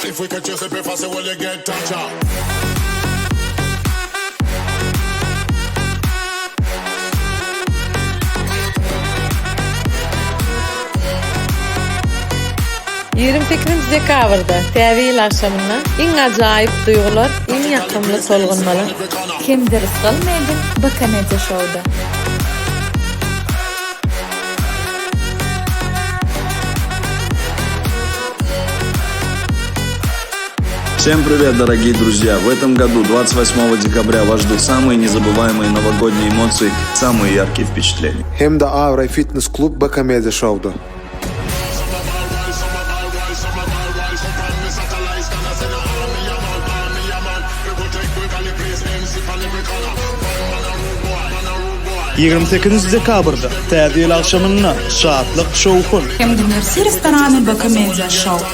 If we catch you slipping fast, will you get touched up? Dekabrda Täwil akşamına iň ajaýyp duýgular, iň ýakymly solgunmalar. Kimdir ısgalmaydın Bakamedya Show'da. Всем привет, дорогие друзья! В этом году, 28 декабря, вас ждут самые незабываемые новогодние эмоции, самые яркие впечатления. Hem de Avray Fitness Club Bakamedya Show'da. Dekabrda Täwil akşamyna şatlyk şowkun. Hem de Mersi restorany Bakamedya Show.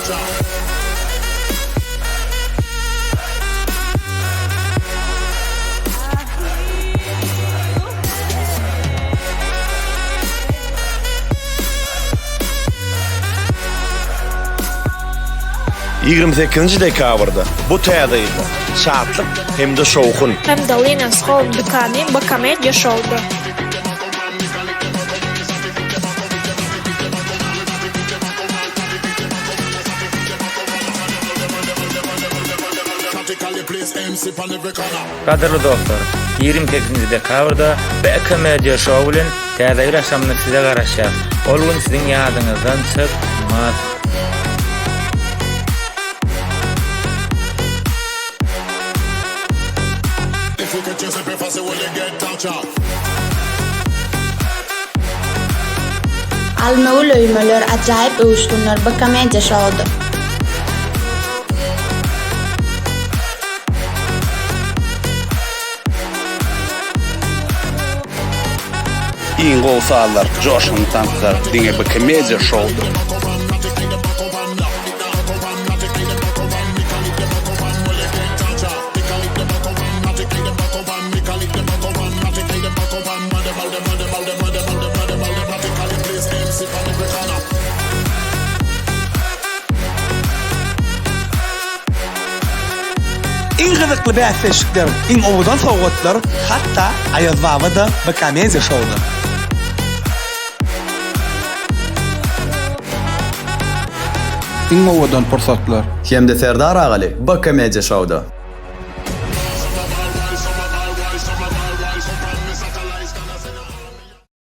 Dekabrda bu täze şatlyk hem de şowkun. Hem de Linus Home dükany Bakamedya Show'da. Qadirli dostlar, 28 dekabrda Bakamedya Show bilen täze akşamyny size garaşýar. Ol gün siziň ýadyňyzdan çykmaz. Almagy löýmeler, ajaýyp öwüşgünler Bakamedya Show'da. Iň golsalar, joşun tanklar, diňe Bakamedya Show'da. Iň gyzykly bäsleşikler, iň owadan sowgatlar, hatda Aýaz baba da Bakamedya Show'da. Iň owadan pursatlar. Hem de Serdar Agali Bakamedya Show'da.